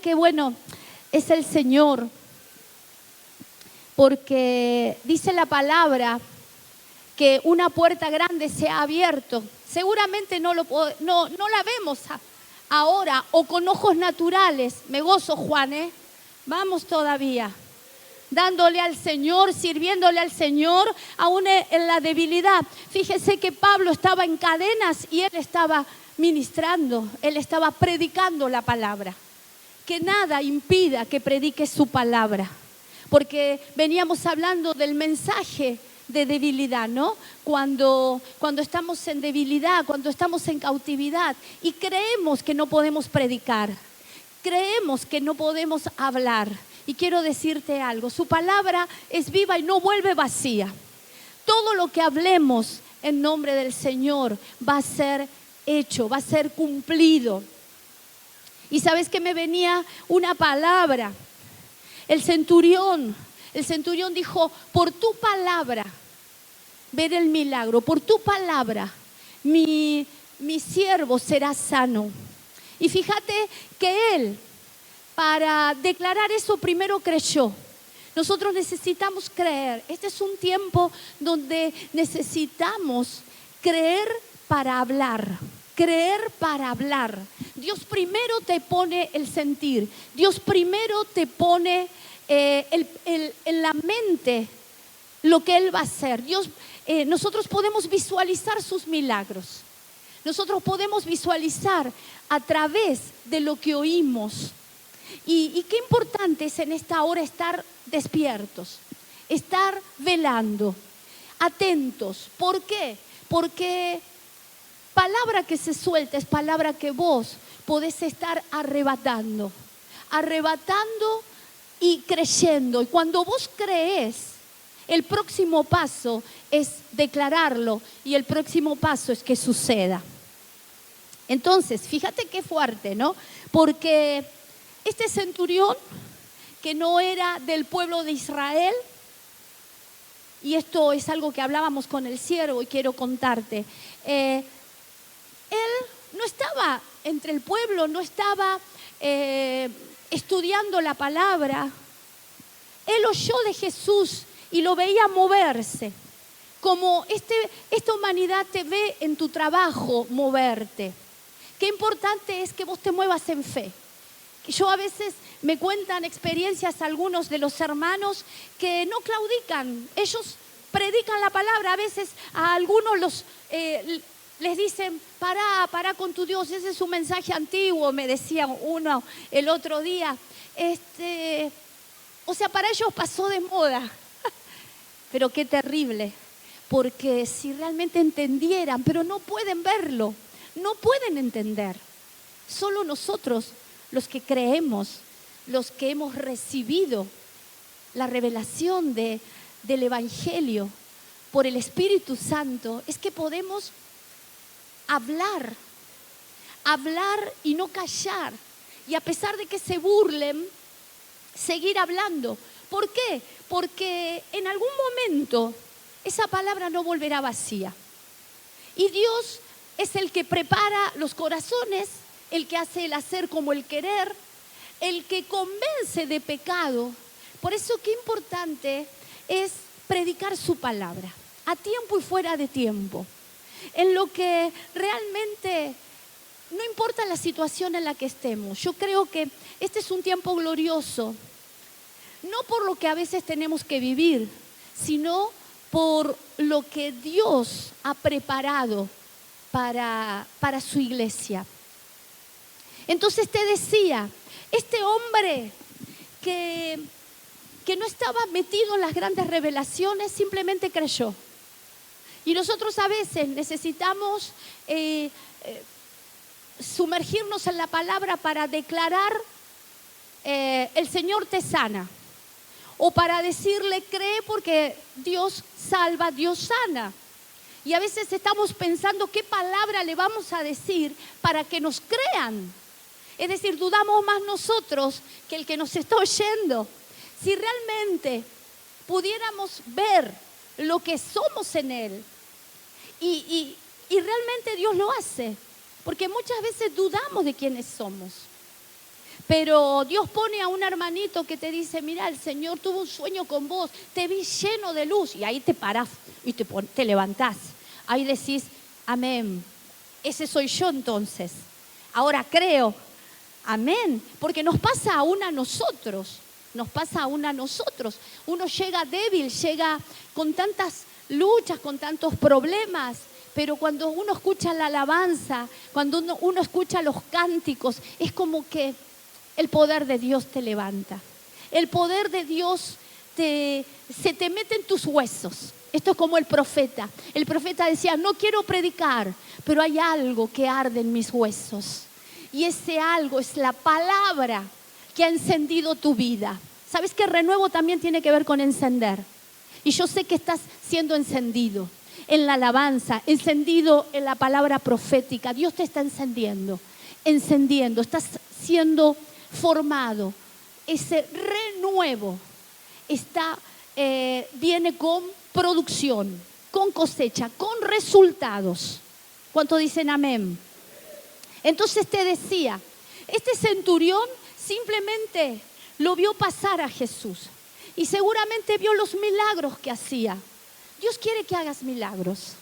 que, bueno, es el Señor, porque dice la palabra que una puerta grande se ha abierto. Seguramente no la vemos ahora o con ojos naturales. Me gozo, Juan, ¿eh? Vamos todavía, dándole al Señor, sirviéndole al Señor, aún en la debilidad. Fíjese que Pablo estaba en cadenas y él estaba ministrando, él estaba predicando la palabra. Que nada impida que predique su palabra, porque veníamos hablando del mensaje de debilidad, ¿no? Cuando estamos en debilidad, cuando estamos en cautividad y creemos que no podemos predicar, creemos que no podemos hablar. Y quiero decirte algo, su palabra es viva y no vuelve vacía. Todo lo que hablemos en nombre del Señor va a ser hecho, va a ser cumplido. Y sabes que me venía una palabra. El centurión dijo, por tu palabra, ver el milagro, por tu palabra, mi siervo será sano. Y fíjate que él, para declarar eso, primero creyó. Nosotros necesitamos creer. Este es un tiempo donde necesitamos creer para hablar. Creer para hablar. Dios primero te pone el sentir. Dios primero te pone en la mente lo que Él va a hacer. Nosotros podemos visualizar sus milagros. Nosotros podemos visualizar a través de lo que oímos. Y qué importante es en esta hora estar despiertos, estar velando, atentos. ¿Por qué? Porque palabra que se suelta es palabra que vos podés estar arrebatando y creyendo. Y cuando vos crees, el próximo paso es declararlo y el próximo paso es que suceda. Entonces, fíjate qué fuerte, ¿no? Porque este centurión, que no era del pueblo de Israel, y esto es algo que hablábamos con el siervo y quiero contarte, él no estaba entre el pueblo, no estaba estudiando la palabra. Él oyó de Jesús y lo veía moverse, como esta humanidad te ve en tu trabajo moverte. Qué importante es que vos te muevas en fe. Yo a veces me cuentan experiencias algunos de los hermanos que no claudican, ellos predican la palabra. A veces a algunos les dicen, pará con tu Dios, ese es un mensaje antiguo, me decía uno el otro día. O sea, para ellos pasó de moda. Pero qué terrible, porque si realmente entendieran, pero no pueden verlo, no pueden entender. Solo nosotros, los que creemos, los que hemos recibido la revelación del Evangelio por el Espíritu Santo, es que podemos hablar y no callar. Y a pesar de que se burlen, seguir hablando. ¿Por qué? Porque en algún momento esa palabra no volverá vacía. Y Dios es el que prepara los corazones, el que hace el hacer como el querer, el que convence de pecado. Por eso qué importante es predicar su palabra, a tiempo y fuera de tiempo. En lo que realmente no importa la situación en la que estemos. Yo creo que este es un tiempo glorioso, no por lo que a veces tenemos que vivir, sino por lo que Dios ha preparado para su iglesia. Entonces te decía, este hombre que no estaba metido en las grandes revelaciones, simplemente creyó. Y nosotros a veces necesitamos sumergirnos en la palabra para declarar el Señor te sana. O para decirle, cree porque Dios salva, Dios sana. Y a veces estamos pensando qué palabra le vamos a decir para que nos crean. Es decir, dudamos más nosotros que el que nos está oyendo. Si realmente pudiéramos ver lo que somos en Él, y realmente Dios lo hace, porque muchas veces dudamos de quiénes somos. Pero Dios pone a un hermanito que te dice, mira, el Señor tuvo un sueño con vos, te vi lleno de luz. Y ahí te parás y te levantás. Ahí decís, amén, ese soy yo entonces. Ahora creo, amén, porque nos pasa aún a nosotros. Nos pasa aún a nosotros. Uno llega débil, llega con tantas luchas, con tantos problemas. Pero cuando uno escucha la alabanza, cuando uno escucha los cánticos, es como que el poder de Dios te levanta. El poder de Dios se te mete en tus huesos. Esto es como el profeta. El profeta decía, no quiero predicar, pero hay algo que arde en mis huesos. Y ese algo es la palabra que ha encendido tu vida. ¿Sabes que renuevo también tiene que ver con encender? Y yo sé que estás siendo encendido en la alabanza, encendido en la palabra profética. Dios te está encendiendo, estás siendo formado. Ese renuevo viene con producción, con cosecha, con resultados. ¿Cuántos dicen amén? Entonces te decía, este centurión simplemente lo vio pasar a Jesús y seguramente vio los milagros que hacía. Dios quiere que hagas milagros.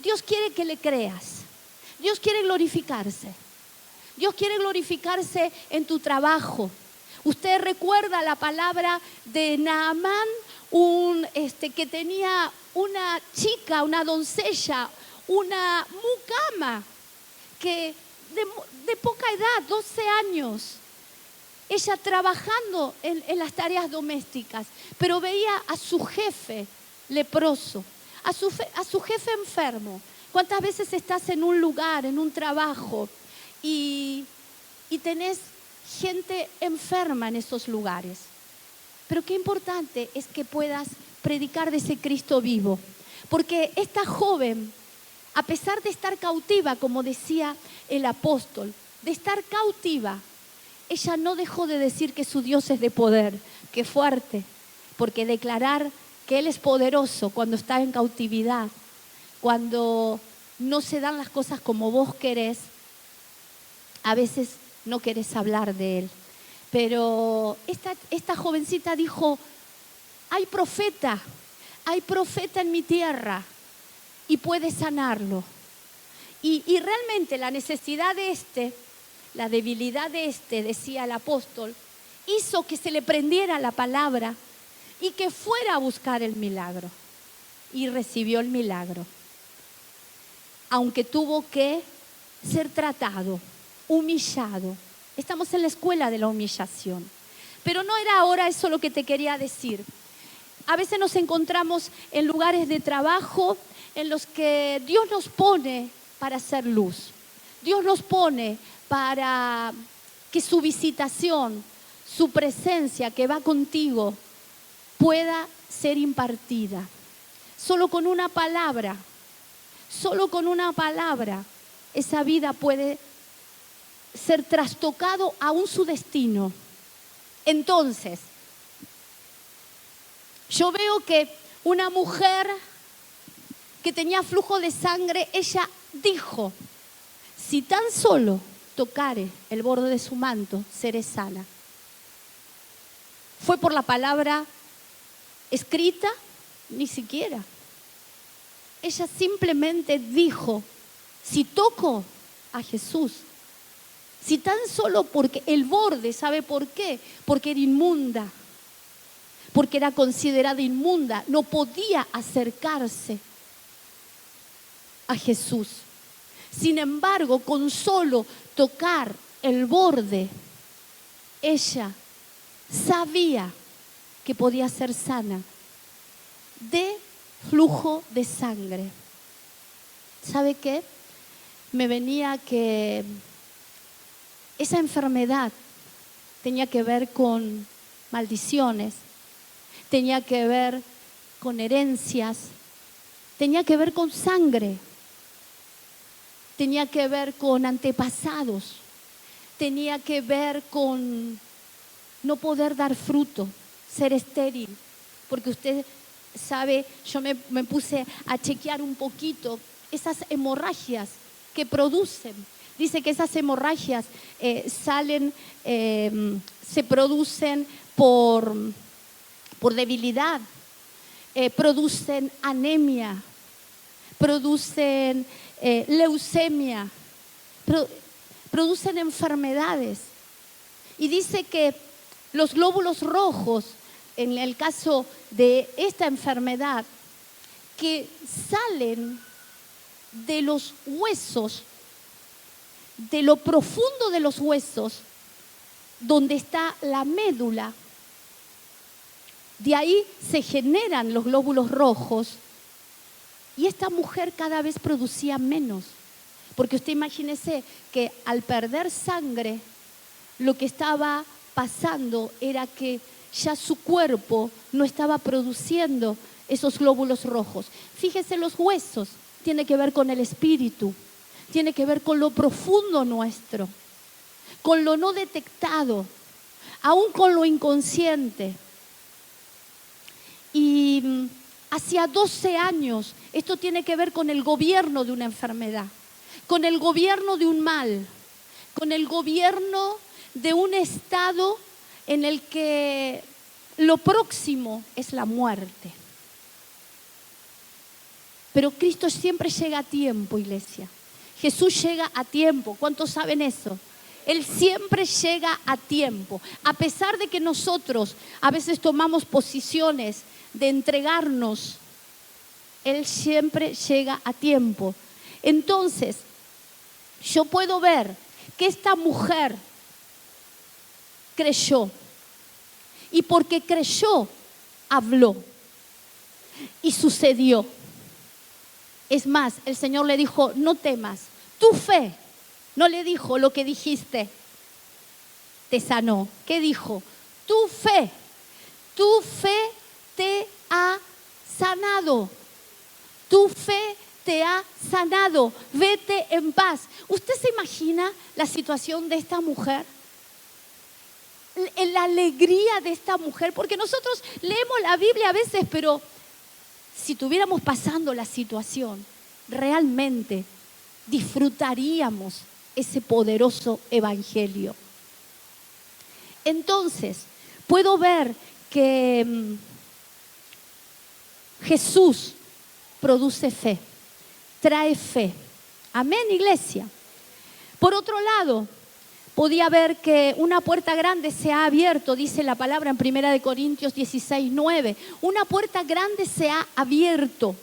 Dios quiere que le creas. Dios quiere glorificarse. Dios quiere glorificarse en tu trabajo. Usted recuerda la palabra de Naamán, que tenía una chica, una doncella, una mucama, que de poca edad, 12 años, ella trabajando en las tareas domésticas, pero veía a su jefe leproso, a su jefe enfermo. ¿Cuántas veces estás en un lugar, en un trabajo, y tenés gente enferma en esos lugares? Pero qué importante es que puedas predicar de ese Cristo vivo. Porque esta joven, a pesar de estar cautiva, como decía el apóstol, de estar cautiva, ella no dejó de decir que su Dios es de poder. Qué fuerte, porque declarar que Él es poderoso cuando está en cautividad, cuando no se dan las cosas como vos querés, a veces no querés hablar de Él. Pero esta jovencita dijo, hay profeta en mi tierra y puede sanarlo. Y realmente la necesidad de la debilidad de decía el apóstol, hizo que se le prendiera la palabra y que fuera a buscar el milagro. Y recibió el milagro. Aunque tuvo que ser tratado, humillado. Estamos en la escuela de la humillación. Pero no era ahora eso lo que te quería decir. A veces nos encontramos en lugares de trabajo en los que Dios nos pone para hacer luz. Dios nos pone para que su visitación, su presencia que va contigo pueda ser impartida. Solo con una palabra, esa vida puede ser trastocado aún su destino. Entonces, yo veo que una mujer que tenía flujo de sangre, ella dijo, si tan solo tocare el borde de su manto, seré sana. ¿Fue por la palabra escrita? Ni siquiera. Ella simplemente dijo, si toco a Jesús, si tan solo porque el borde, ¿sabe por qué? Porque era inmunda, porque era considerada inmunda, no podía acercarse a Jesús. Sin embargo, con solo tocar el borde, ella sabía que podía ser sana de flujo de sangre. ¿Sabe qué? Me venía que esa enfermedad tenía que ver con maldiciones, tenía que ver con herencias, tenía que ver con sangre, tenía que ver con antepasados, tenía que ver con no poder dar fruto, ser estéril. Porque usted sabe, yo me puse a chequear un poquito esas hemorragias que producen dice que esas hemorragias se producen por debilidad, producen anemia, producen leucemia, producen enfermedades. Y dice que los glóbulos rojos, en el caso de esta enfermedad, que salen de los huesos, de lo profundo de los huesos, donde está la médula, de ahí se generan los glóbulos rojos, y esta mujer cada vez producía menos. Porque usted imagínese que al perder sangre, lo que estaba pasando era que ya su cuerpo no estaba produciendo esos glóbulos rojos. Fíjese, los huesos tiene que ver con el espíritu, tiene que ver con lo profundo nuestro, con lo no detectado, aún con lo inconsciente. Y hacía 12 años, esto tiene que ver con el gobierno de una enfermedad, con el gobierno de un mal, con el gobierno de un estado en el que lo próximo es la muerte. Pero Cristo siempre llega a tiempo, iglesia. Jesús llega a tiempo. ¿Cuántos saben eso? Él siempre llega a tiempo. A pesar de que nosotros a veces tomamos posiciones de entregarnos, Él siempre llega a tiempo. Entonces, yo puedo ver que esta mujer creyó. Y porque creyó, habló. Y sucedió. Es más, el Señor le dijo, no temas, tu fe. No le dijo lo que dijiste, te sanó. ¿Qué dijo? Tu fe te ha sanado. Tu fe te ha sanado. Vete en paz. ¿Usted se imagina la situación de esta mujer? La alegría de esta mujer, porque nosotros leemos la Biblia a veces, pero si estuviéramos pasando la situación, realmente disfrutaríamos ese poderoso evangelio. Entonces, puedo ver que Jesús produce fe, trae fe. Amén, iglesia. Por otro lado, podía ver que una puerta grande se ha abierto, dice la palabra en 1 Corintios 16:9. Una puerta grande se ha abierto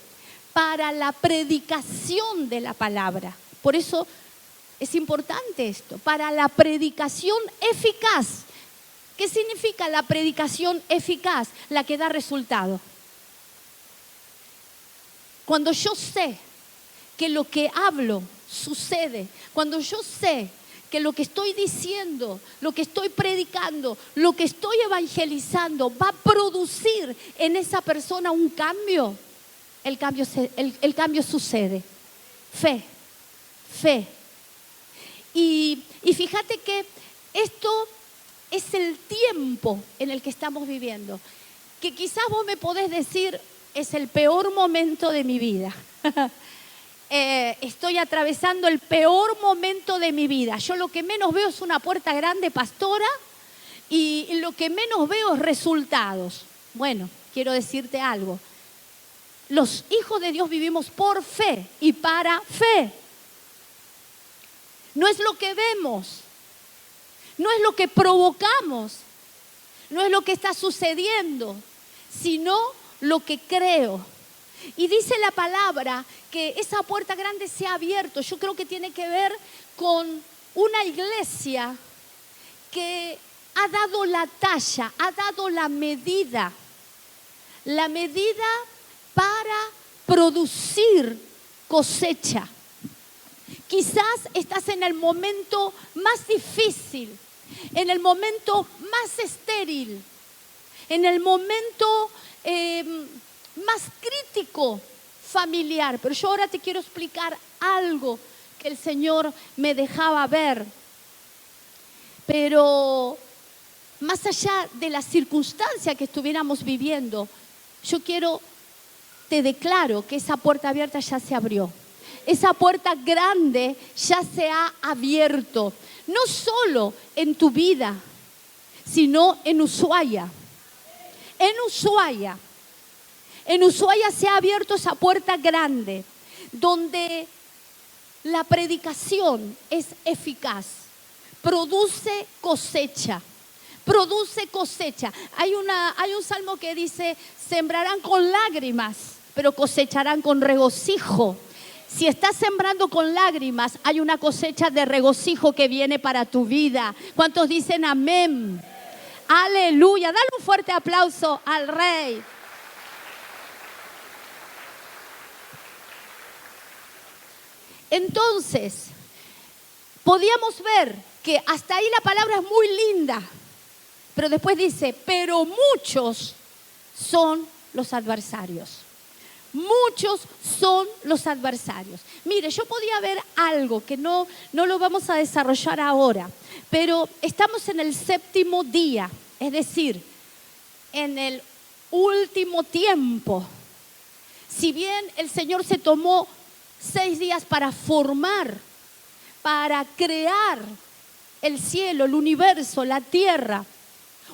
para la predicación de la palabra. Por eso es importante esto, para la predicación eficaz. ¿Qué significa la predicación eficaz? La que da resultado. Cuando yo sé que lo que hablo sucede, cuando yo sé que lo que estoy diciendo, lo que estoy predicando, lo que estoy evangelizando va a producir en esa persona un cambio, el cambio sucede. Fe. Y fíjate que esto es el tiempo en el que estamos viviendo, que quizás vos me podés decir, es el peor momento de mi vida. Estoy atravesando el peor momento de mi vida. Yo lo que menos veo es una puerta grande, pastora, y lo que menos veo es resultados. Bueno, quiero decirte algo. Los hijos de Dios vivimos por fe y para fe. No es lo que vemos, no es lo que provocamos, no es lo que está sucediendo, sino lo que creo. Y dice la palabra que esa puerta grande se ha abierto. Yo creo que tiene que ver con una iglesia que ha dado la talla, ha dado la medida para producir cosecha. Quizás estás en el momento más difícil, en el momento más estéril, en el momento más crítico familiar. Pero yo ahora te quiero explicar algo que el Señor me dejaba ver. Pero más allá de la circunstancia que estuviéramos viviendo, te declaro que esa puerta abierta ya se abrió. esa puerta grande ya se ha abierto. No solo en tu vida, sino en Ushuaia. En Ushuaia. En Ushuaia se ha abierto esa puerta grande, donde la predicación es eficaz, produce cosecha. Produce cosecha. Hay un salmo que dice, sembrarán con lágrimas, pero cosecharán con regocijo. Si estás sembrando con lágrimas, hay una cosecha de regocijo que viene para tu vida. ¿Cuántos dicen amén? Aleluya. Dale un fuerte aplauso al Rey. Entonces, podíamos ver que hasta ahí la palabra es muy linda. Pero después dice, pero muchos son los adversarios. Muchos son los adversarios. Mire, yo podía ver algo que no lo vamos a desarrollar ahora, pero estamos en el 7º día, es decir, en el último tiempo. Si bien el Señor se tomó 6 días para formar, para crear el cielo, el universo, la tierra,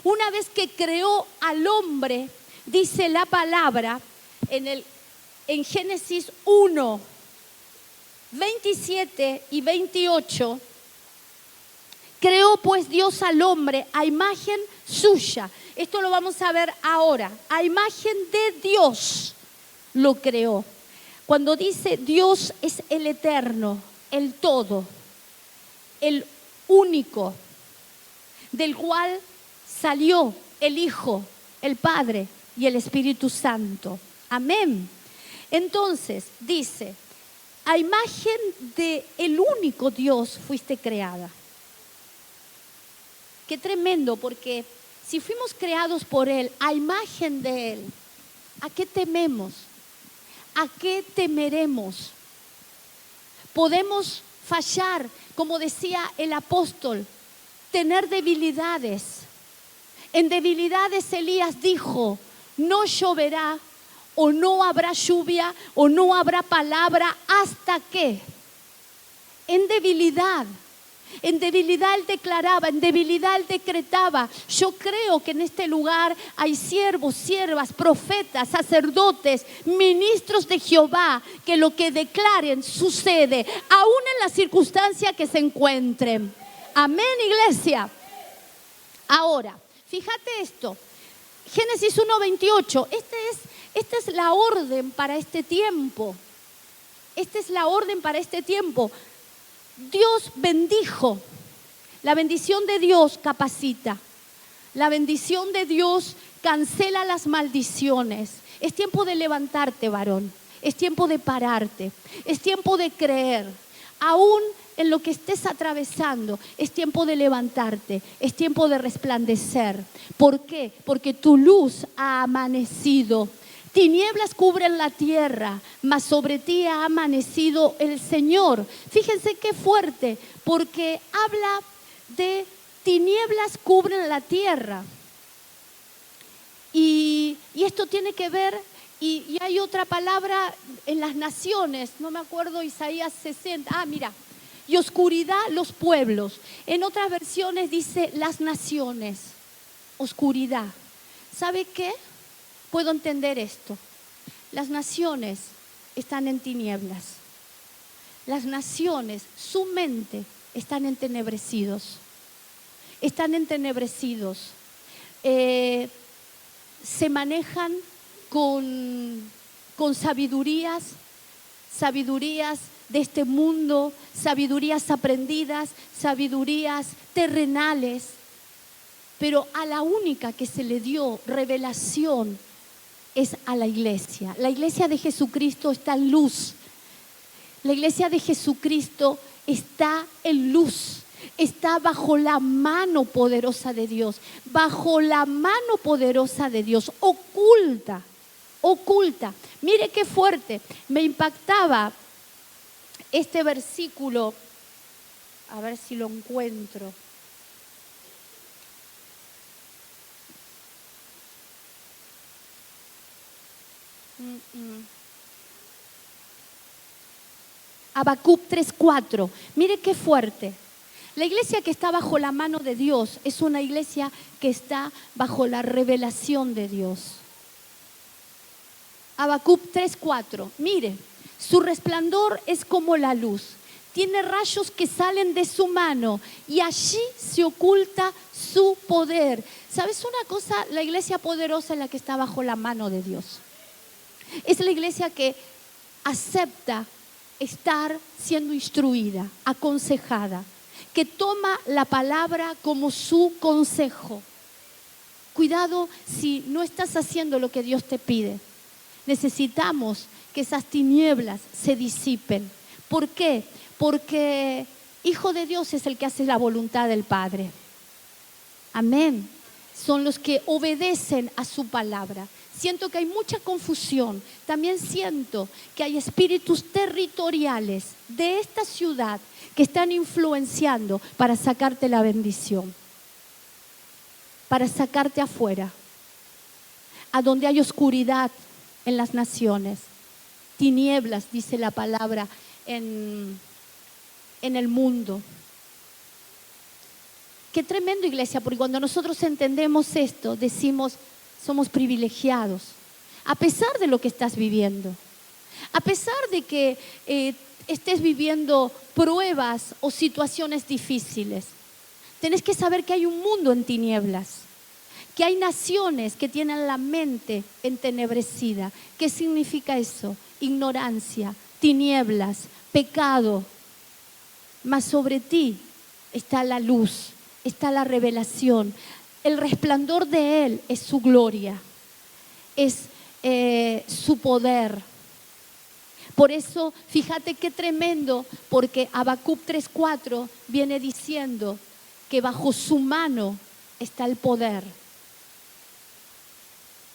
una vez que creó al hombre, dice la palabra en Génesis 1, 27 y 28, creó pues Dios al hombre a imagen suya. Esto lo vamos a ver ahora. A imagen de Dios lo creó. Cuando dice Dios es el eterno, el todo, el único, del cual salió el Hijo, el Padre y el Espíritu Santo. Amén. Entonces dice, a imagen de el único Dios fuiste creada. Qué tremendo, porque si fuimos creados por Él, a imagen de Él, ¿a qué tememos? ¿A qué temeremos? Podemos fallar, como decía el apóstol, tener debilidades. En debilidades Elías dijo, no lloverá o no habrá lluvia o no habrá palabra hasta que. En debilidad él declaraba, en debilidad él decretaba. Yo creo que en este lugar hay siervos, siervas, profetas, sacerdotes, ministros de Jehová, que lo que declaren sucede, aún en la circunstancia que se encuentren. Amén, iglesia. Ahora, fíjate esto, Génesis 1:28, esta es la orden para este tiempo. Esta es la orden para este tiempo. Dios bendijo. La bendición de Dios capacita. La bendición de Dios cancela las maldiciones. Es tiempo de levantarte, varón. Es tiempo de pararte. Es tiempo de creer. Aún en lo que estés atravesando, es tiempo de levantarte, es tiempo de resplandecer. ¿Por qué? Porque tu luz ha amanecido. Tinieblas cubren la tierra, mas sobre ti ha amanecido el Señor. Fíjense qué fuerte, porque habla de tinieblas cubren la tierra. Y esto tiene que ver, y hay otra palabra en las naciones, no me acuerdo, Isaías 60, mira. Y oscuridad los pueblos. En otras versiones dice las naciones. Oscuridad. ¿Sabe qué? Puedo entender esto. Las naciones están en tinieblas. Las naciones, su mente, están entenebrecidos. Están entenebrecidos. Se manejan con sabidurías de este mundo, sabidurías aprendidas, sabidurías terrenales, pero a la única que se le dio revelación es a la iglesia. La iglesia de Jesucristo está en luz. La iglesia de Jesucristo está en luz. Está bajo la mano poderosa de Dios, bajo la mano poderosa de Dios, oculta. Mire qué fuerte, me impactaba este versículo, a ver si lo encuentro. Habacuc 3:4. Mire qué fuerte. La iglesia que está bajo la mano de Dios es una iglesia que está bajo la revelación de Dios. Habacuc 3:4. Mire, su resplandor es como la luz. Tiene rayos que salen de su mano y allí se oculta su poder. ¿Sabes una cosa? La iglesia poderosa es la que está bajo la mano de Dios. Es la iglesia que acepta estar siendo instruida, aconsejada, que toma la palabra como su consejo. Cuidado si no estás haciendo lo que Dios te pide. Necesitamos que esas tinieblas se disipen. ¿Por qué? Porque Hijo de Dios es el que hace la voluntad del Padre. Amén. Son los que obedecen a su palabra. Siento que hay mucha confusión. También siento que hay espíritus territoriales de esta ciudad que están influenciando para sacarte la bendición, para sacarte afuera, a donde hay oscuridad en las naciones, tinieblas, dice la palabra, en el mundo. Qué tremendo, iglesia, porque cuando nosotros entendemos esto, decimos, somos privilegiados, a pesar de lo que estás viviendo, a pesar de que estés viviendo pruebas o situaciones difíciles. Tenés que saber que hay un mundo en tinieblas, que hay naciones que tienen la mente entenebrecida. ¿Qué significa eso? Ignorancia, tinieblas, pecado. Mas sobre ti está la luz, está la revelación. El resplandor de Él es su gloria, es su poder. Por eso, fíjate qué tremendo, porque Habacuc 3:4 viene diciendo que bajo su mano está el poder.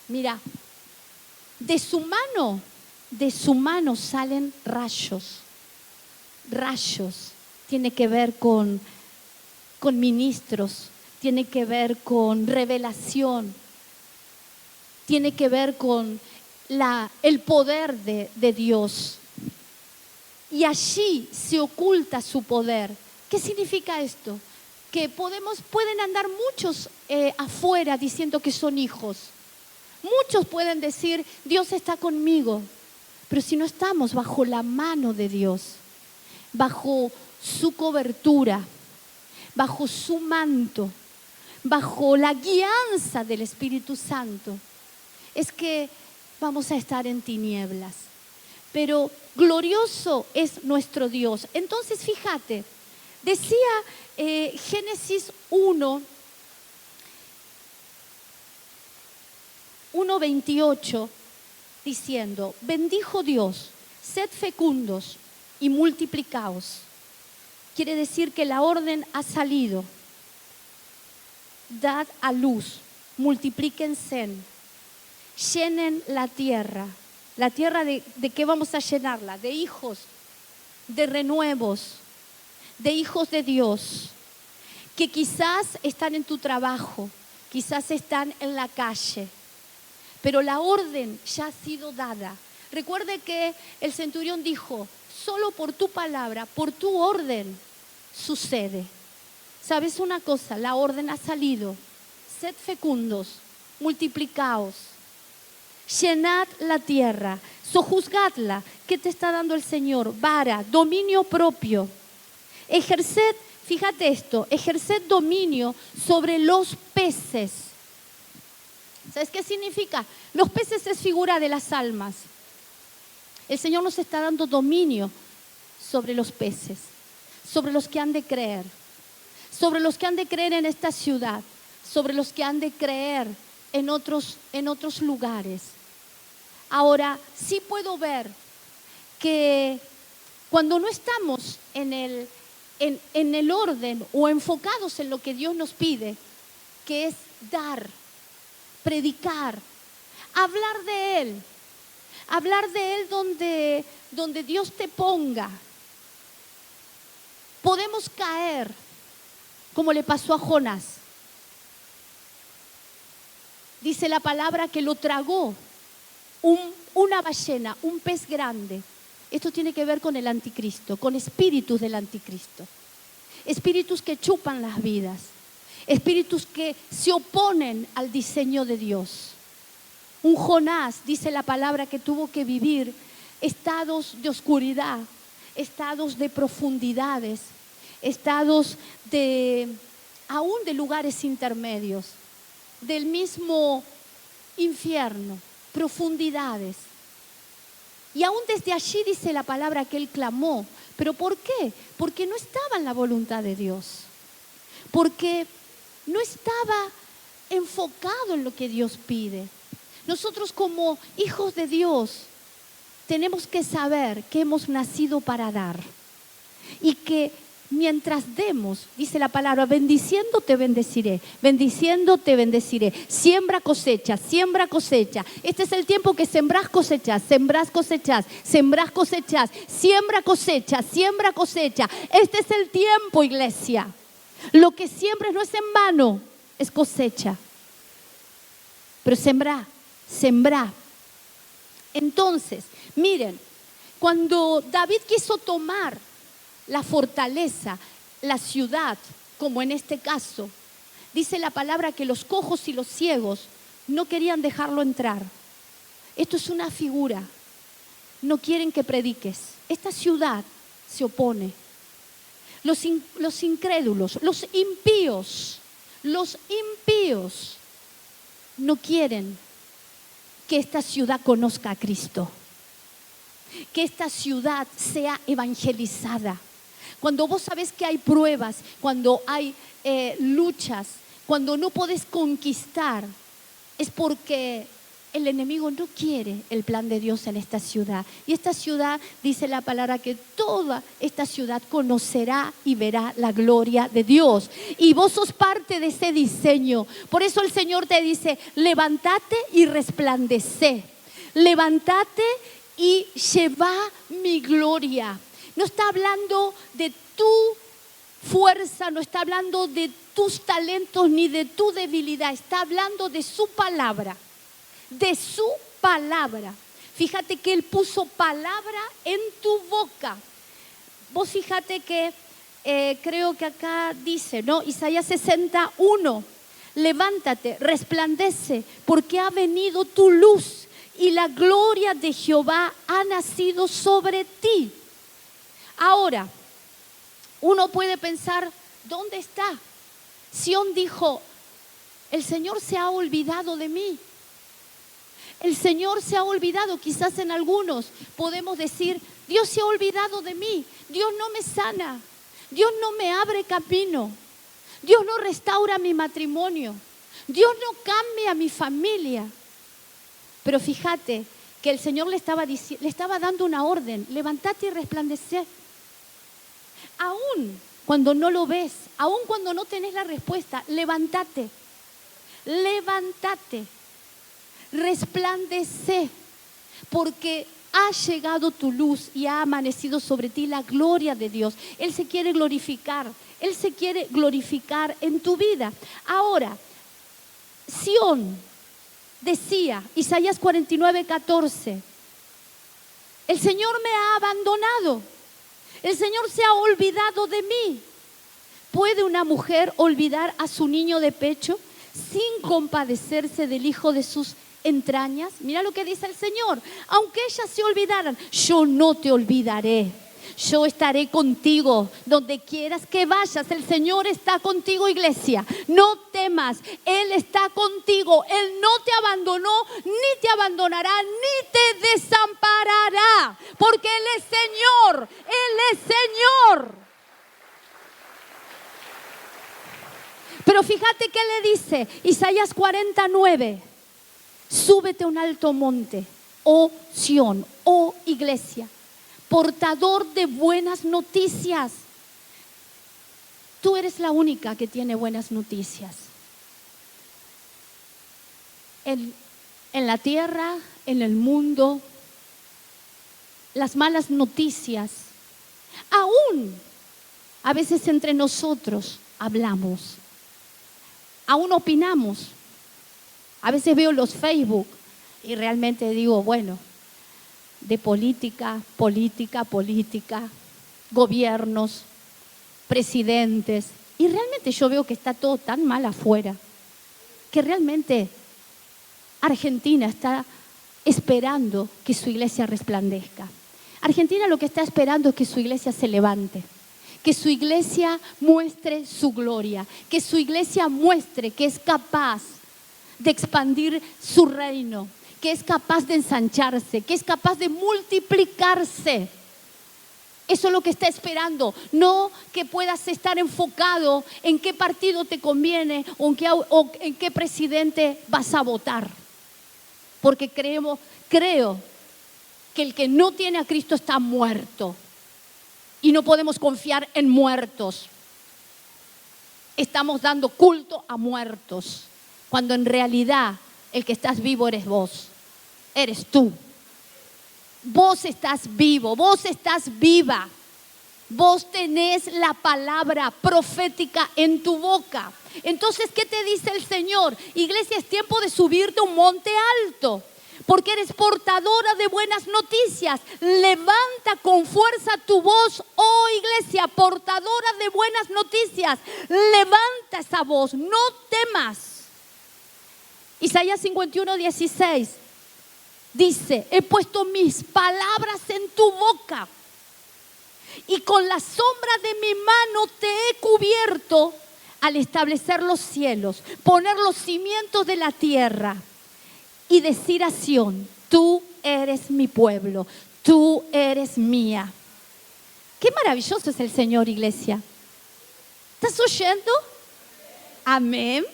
Mira, de su mano salen rayos. Rayos, tiene que ver con ministros, tiene que ver con revelación, tiene que ver con el poder de Dios. Y allí se oculta su poder. ¿Qué significa esto? Que pueden andar muchos afuera diciendo que son hijos. Muchos pueden decir, Dios está conmigo. Pero si no estamos bajo la mano de Dios, bajo su cobertura, bajo su manto, bajo la guianza del Espíritu Santo, es que vamos a estar en tinieblas. Pero glorioso es nuestro Dios. Entonces, fíjate, decía Génesis 1:28, diciendo, bendijo Dios, sed fecundos y multiplicaos. Quiere decir que la orden ha salido. Dad a luz, multiplíquense, llenen la tierra. ¿La tierra de qué vamos a llenarla? De hijos, de renuevos, de hijos de Dios, que quizás están en tu trabajo, quizás están en la calle, pero la orden ya ha sido dada. Recuerde que el centurión dijo, solo por tu palabra, por tu orden, sucede. ¿Sabes una cosa? La orden ha salido. Sed fecundos, multiplicaos, llenad la tierra, sojuzgadla. ¿Qué te está dando el Señor? Vara, dominio propio. Ejerced, fíjate esto, ejerced dominio sobre los peces. ¿Sabes qué significa? Los peces es figura de las almas. El Señor nos está dando dominio sobre los peces, sobre los que han de creer, sobre los que han de creer en esta ciudad, sobre los que han de creer en otros lugares. Ahora, sí puedo ver que cuando no estamos en el orden o enfocados en lo que Dios nos pide, que es dar, predicar, hablar de Él donde Dios te ponga, podemos caer como le pasó a Jonás. Dice la palabra que lo tragó una ballena, un pez grande. Esto tiene que ver con el anticristo, con espíritus del anticristo. Espíritus que chupan las vidas. Espíritus que se oponen al diseño de Dios. Un Jonás, dice la palabra, que tuvo que vivir estados de oscuridad, estados de profundidades, estados aún de lugares intermedios, del mismo infierno, profundidades. Y aún desde allí dice la palabra que él clamó. ¿Pero por qué? Porque no estaba en la voluntad de Dios. Porque no estaba enfocado en lo que Dios pide. Nosotros como hijos de Dios tenemos que saber que hemos nacido para dar. Y que mientras demos, dice la palabra, bendiciendo te bendeciré, bendiciendo te bendeciré. Siembra cosecha, siembra cosecha. Este es el tiempo que sembrás cosechas, sembrás cosechas, sembrás cosechas, siembra cosecha, siembra cosecha. Este es el tiempo, iglesia. Lo que siembres no es en vano, es cosecha. Pero sembrá, sembrá. Entonces, miren, cuando David quiso tomar la fortaleza, la ciudad, como en este caso, dice la palabra que los cojos y los ciegos no querían dejarlo entrar. Esto es una figura. No quieren que prediques. Esta ciudad se opone. Los incrédulos, los impíos no quieren que esta ciudad conozca a Cristo, que esta ciudad sea evangelizada. Cuando vos sabés que hay pruebas, cuando hay luchas, cuando no podés conquistar, es porque el enemigo no quiere el plan de Dios en esta ciudad. Y esta ciudad, dice la palabra, que toda esta ciudad conocerá y verá la gloria de Dios. Y vos sos parte de ese diseño. Por eso el Señor te dice, levántate y resplandece. Levántate y lleva mi gloria. No está hablando de tu fuerza, no está hablando de tus talentos ni de tu debilidad. Está hablando de su palabra. De su palabra. Fíjate que Él puso palabra en tu boca. Vos fíjate que creo que acá dice, ¿no? Isaías 61, levántate, resplandece, porque ha venido tu luz y la gloria de Jehová ha nacido sobre ti. Ahora, uno puede pensar, ¿dónde está? Sión dijo, el Señor se ha olvidado de mí. El Señor se ha olvidado, quizás en algunos podemos decir, Dios se ha olvidado de mí, Dios no me sana, Dios no me abre camino, Dios no restaura mi matrimonio, Dios no cambia mi familia. Pero fíjate que el Señor le estaba dando una orden, levántate y resplandece. Aún cuando no lo ves, aún cuando no tenés la respuesta, levántate, levántate. Resplandece, porque ha llegado tu luz y ha amanecido sobre ti la gloria de Dios. Él se quiere glorificar en tu vida. Ahora, Sión decía, Isaías 49:14, el Señor me ha abandonado, el Señor se ha olvidado de mí. ¿Puede una mujer olvidar a su niño de pecho sin compadecerse del hijo de sus entrañas? Mira lo que dice el Señor. Aunque ellas se olvidaran, yo no te olvidaré. Yo estaré contigo donde quieras que vayas. El Señor está contigo, iglesia. No temas, Él está contigo. Él no te abandonó, ni te abandonará, ni te desamparará. Porque Él es Señor. Él es Señor. Pero fíjate que le dice Isaías 49. Súbete a un alto monte, oh Sión, oh iglesia, portador de buenas noticias. Tú eres la única que tiene buenas noticias. En la tierra, en el mundo, las malas noticias, aún a veces entre nosotros hablamos, aún opinamos. A veces veo los Facebook y realmente digo, bueno, de política, gobiernos, presidentes. Y realmente yo veo que está todo tan mal afuera, que realmente Argentina está esperando que su iglesia resplandezca. Argentina lo que está esperando es que su iglesia se levante, que su iglesia muestre su gloria, que su iglesia muestre que es capaz de expandir su reino, que es capaz de ensancharse, que es capaz de multiplicarse. Eso es lo que está esperando, no que puedas estar enfocado en qué partido te conviene o en qué presidente vas a votar. Porque creo que el que no tiene a Cristo está muerto y no podemos confiar en muertos. Estamos dando culto a muertos, cuando en realidad el que estás vivo eres vos, eres tú. Vos estás vivo, vos estás viva. Vos tenés la palabra profética en tu boca. Entonces, ¿qué te dice el Señor? Iglesia, es tiempo de subirte a un monte alto, porque eres portadora de buenas noticias. Levanta con fuerza tu voz, oh iglesia, portadora de buenas noticias. Levanta esa voz, no temas. Isaías 51:16 dice: he puesto mis palabras en tu boca y con la sombra de mi mano te he cubierto al establecer los cielos, poner los cimientos de la tierra y decir a Sión: tú eres mi pueblo, tú eres mía. Qué maravilloso es el Señor, iglesia. ¿Estás oyendo? Amén.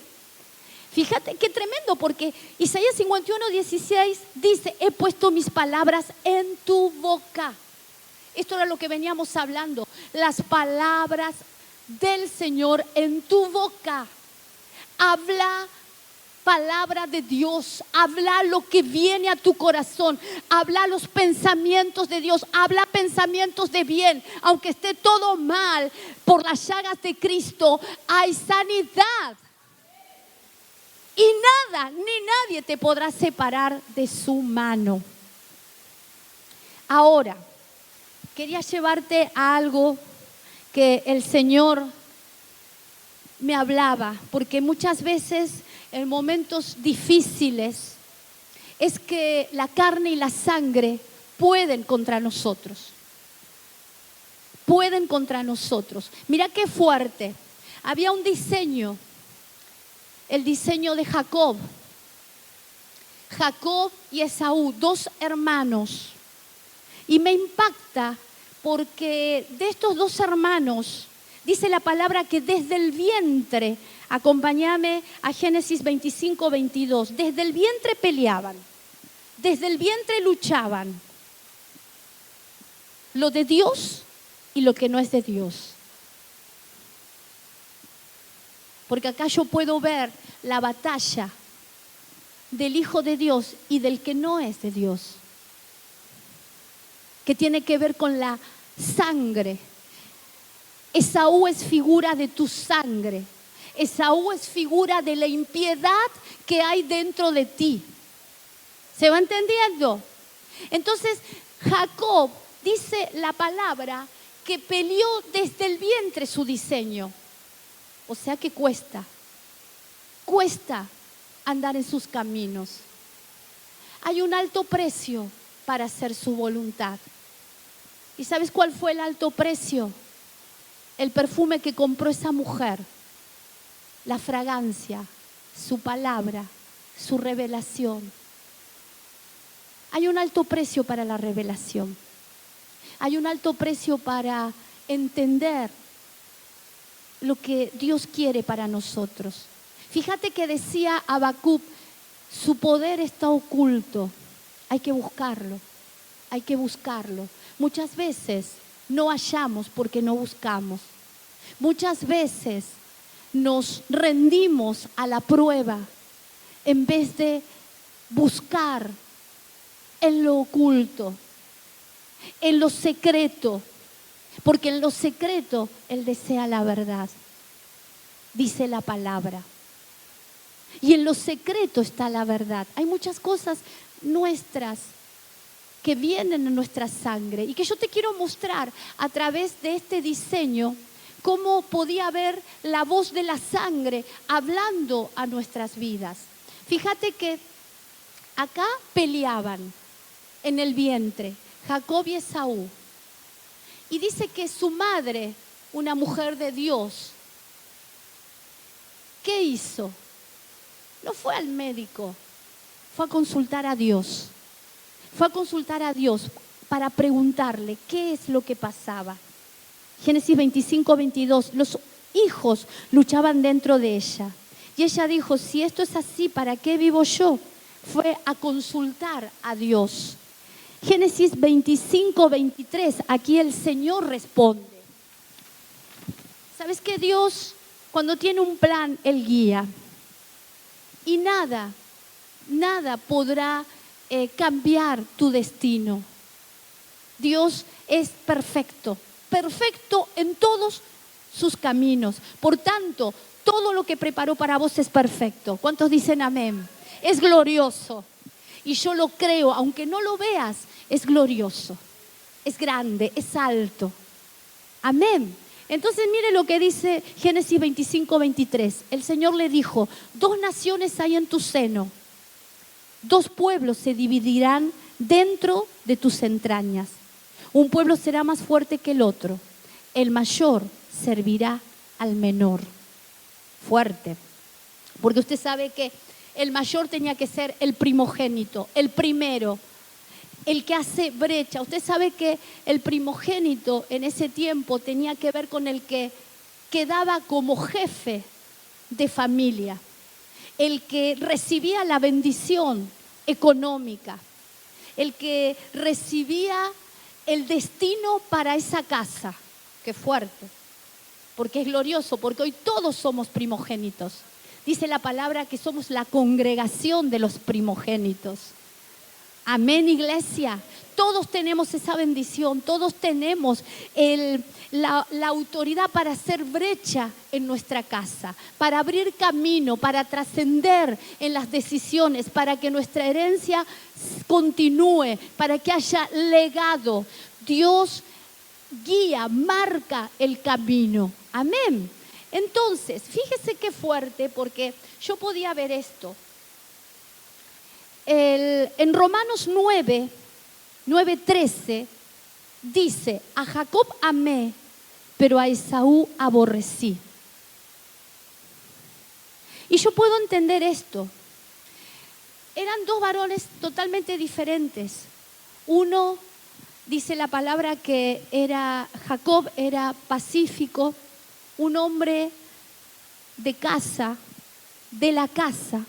Fíjate qué tremendo, porque Isaías 51:16 dice: he puesto mis palabras en tu boca. Esto era lo que veníamos hablando, las palabras del Señor en tu boca. Habla palabra de Dios, habla lo que viene a tu corazón, habla los pensamientos de Dios, habla pensamientos de bien. Aunque esté todo mal, por las llagas de Cristo hay sanidad. Y nada ni nadie te podrá separar de su mano. Ahora, quería llevarte a algo que el Señor me hablaba, porque muchas veces en momentos difíciles es que la carne y la sangre pueden contra nosotros. Pueden contra nosotros. Mira qué fuerte. Había un diseño, el diseño de Jacob. Jacob y Esaú, dos hermanos. Y me impacta porque de estos dos hermanos dice la palabra que desde el vientre, acompáñame a Génesis 25:22, desde el vientre peleaban, desde el vientre luchaban. Lo de Dios y lo que no es de Dios. Porque acá yo puedo ver la batalla del Hijo de Dios y del que no es de Dios, que tiene que ver con la sangre. Esaú es figura de tu sangre. Esaú es figura de la impiedad que hay dentro de ti. ¿Se va entendiendo? Entonces, Jacob dice la palabra que peleó desde el vientre su diseño. O sea que cuesta andar en sus caminos. Hay un alto precio para hacer su voluntad. ¿Y sabes cuál fue el alto precio? El perfume que compró esa mujer, la fragancia, su palabra, su revelación. Hay un alto precio para la revelación. Hay un alto precio para entender lo que Dios quiere para nosotros. Fíjate que decía Habacuc, su poder está oculto. Hay que buscarlo, hay que buscarlo. Muchas veces no hallamos porque no buscamos. Muchas veces nos rendimos a la prueba en vez de buscar en lo oculto, en lo secreto, porque en lo secreto Él desea la verdad, dice la palabra. Y en lo secreto está la verdad. Hay muchas cosas nuestras que vienen en nuestra sangre y que yo te quiero mostrar a través de este diseño cómo podía haber la voz de la sangre hablando a nuestras vidas. Fíjate que acá peleaban en el vientre Jacob y Esaú. Y dice que su madre, una mujer de Dios, ¿qué hizo? No fue al médico, fue a consultar a Dios. Fue a consultar a Dios para preguntarle qué es lo que pasaba. Génesis 25, 22, los hijos luchaban dentro de ella. Y ella dijo, si esto es así, ¿para qué vivo yo? Fue a consultar a Dios. Génesis 25, 23, aquí el Señor responde. ¿Sabes que Dios, cuando tiene un plan, Él guía? Y nada podrá cambiar tu destino. Dios es perfecto, perfecto en todos sus caminos. Por tanto, todo lo que preparó para vos es perfecto. ¿Cuántos dicen amén? Es glorioso. Y yo lo creo, aunque no lo veas, es glorioso, es grande, es alto. Amén. Entonces mire lo que dice Génesis 25, 23. El Señor le dijo, 2 naciones hay en tu seno, 2 pueblos se dividirán dentro de tus entrañas. Un pueblo será más fuerte que el otro, el mayor servirá al menor. Fuerte, porque usted sabe que el mayor tenía que ser el primogénito, el primero, el que hace brecha. Usted sabe que el primogénito en ese tiempo tenía que ver con el que quedaba como jefe de familia, el que recibía la bendición económica, el que recibía el destino para esa casa. Qué fuerte, porque es glorioso, porque hoy todos somos primogénitos. Dice la palabra que somos la congregación de los primogénitos. Amén, iglesia. Todos tenemos esa bendición, todos tenemos la autoridad para hacer brecha en nuestra casa, para abrir camino, para trascender en las decisiones, para que nuestra herencia continúe, para que haya legado. Dios guía, marca el camino. Amén. Entonces, fíjese qué fuerte, porque yo podía ver esto. En Romanos 9:13 dice, a Jacob amé, pero a Esaú aborrecí. Y yo puedo entender esto. Eran 2 varones totalmente diferentes. Uno, dice la palabra que Jacob era pacífico, un hombre de casa, de la casa,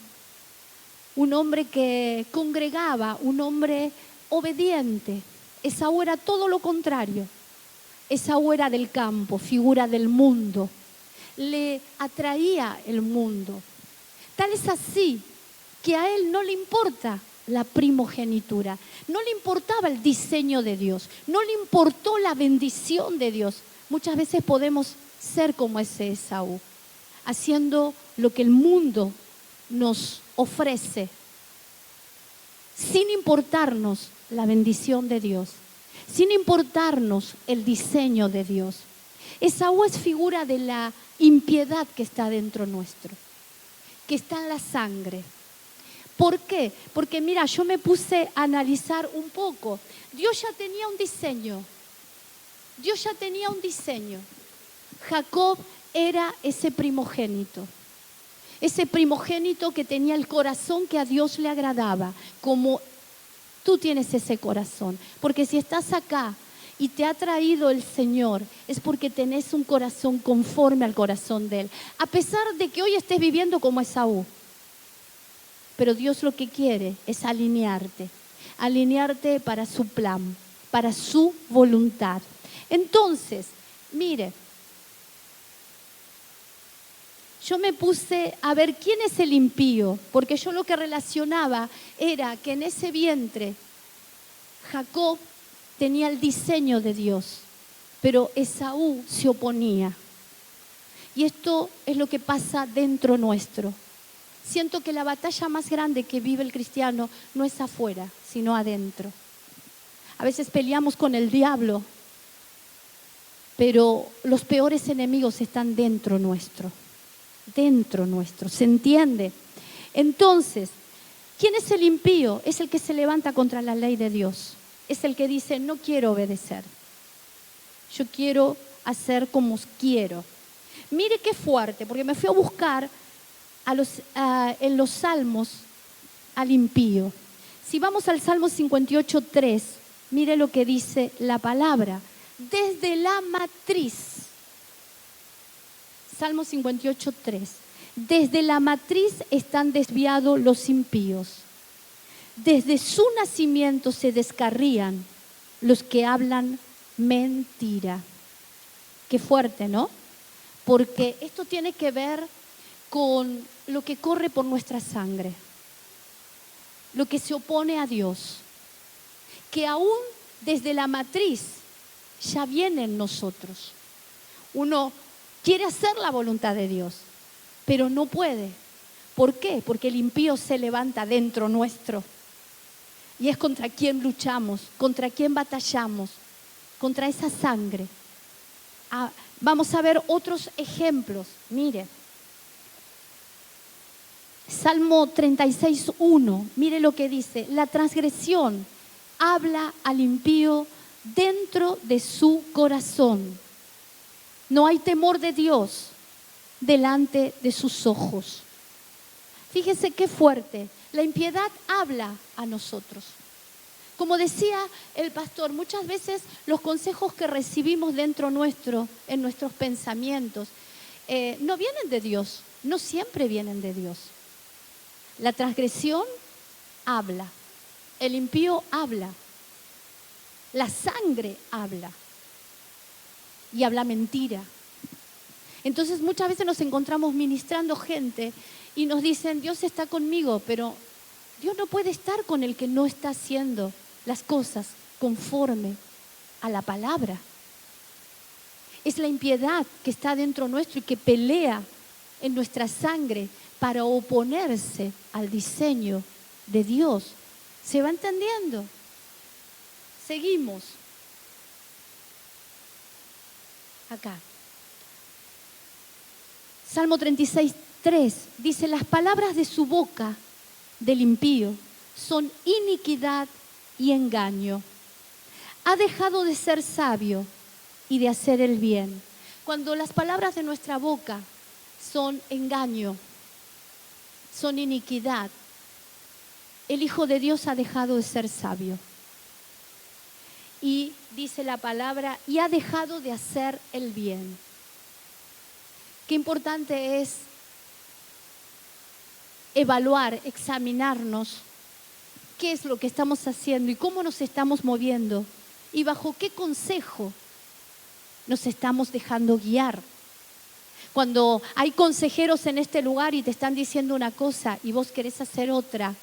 un hombre que congregaba, un hombre obediente. Esaú era todo lo contrario. Esaú era del campo, figura del mundo. Le atraía el mundo. Tal es así que a él no le importa la primogenitura, no le importaba el diseño de Dios, no le importó la bendición de Dios. Muchas veces podemos ser como ese Esaú, haciendo lo que el mundo nos ofrece, sin importarnos la bendición de Dios, sin importarnos el diseño de Dios. Esaú es figura de la impiedad que está dentro nuestro, que está en la sangre. ¿Por qué? Porque mira, yo me puse a analizar un poco. Dios ya tenía un diseño. Dios ya tenía un diseño. Jacob era ese primogénito que tenía el corazón que a Dios le agradaba, como tú tienes ese corazón. Porque si estás acá y te ha traído el Señor, es porque tenés un corazón conforme al corazón de Él. A pesar de que hoy estés viviendo como Esaú. Pero Dios lo que quiere es alinearte para su plan, para su voluntad. Entonces, mire, yo me puse a ver quién es el impío, porque yo lo que relacionaba era que en ese vientre Jacob tenía el diseño de Dios, pero Esaú se oponía. Y esto es lo que pasa dentro nuestro. Siento que la batalla más grande que vive el cristiano no es afuera, sino adentro. A veces peleamos con el diablo, pero los peores enemigos están dentro nuestro, ¿se entiende? Entonces, ¿quién es el impío? Es el que se levanta contra la ley de Dios. Es el que dice, no quiero obedecer. Yo quiero hacer como quiero. Mire qué fuerte, porque me fui a buscar en los salmos al impío. Si vamos al Salmo 58:3, mire lo que dice la palabra. Desde la matriz, Salmo 58:3, desde la matriz están desviados los impíos. Desde su nacimiento se descarrían los que hablan mentira. Qué fuerte, ¿no? Porque esto tiene que ver con lo que corre por nuestra sangre, lo que se opone a Dios, que aún desde la matriz ya viene en nosotros. Uno quiere hacer la voluntad de Dios, pero no puede. ¿Por qué? Porque el impío se levanta dentro nuestro. Y es contra quien luchamos, contra quien batallamos, contra esa sangre. Vamos a ver otros ejemplos. Mire, Salmo 36:1, mire lo que dice. La transgresión habla al impío dentro de su corazón. No hay temor de Dios delante de sus ojos. Fíjese qué fuerte. La impiedad habla a nosotros. Como decía el pastor, muchas veces los consejos que recibimos dentro nuestro, en nuestros pensamientos, no vienen de Dios, no siempre vienen de Dios. La transgresión habla, el impío habla, la sangre habla y habla mentira. Entonces muchas veces nos encontramos ministrando gente y nos dicen, Dios está conmigo, pero Dios no puede estar con el que no está haciendo las cosas conforme a la palabra. Es la impiedad que está dentro nuestro y que pelea en nuestra sangre para oponerse al diseño de Dios. ¿Se va entendiendo? Seguimos. Acá. Salmo 36:3 dice, las palabras de su boca, del impío, son iniquidad y engaño. Ha dejado de ser sabio y de hacer el bien. Cuando las palabras de nuestra boca son engaño, son iniquidad, el Hijo de Dios ha dejado de ser sabio. Y dice la palabra, y ha dejado de hacer el bien. Qué importante es evaluar, examinarnos qué es lo que estamos haciendo y cómo nos estamos moviendo y bajo qué consejo nos estamos dejando guiar. Cuando hay consejeros en este lugar y te están diciendo una cosa y vos querés hacer otra,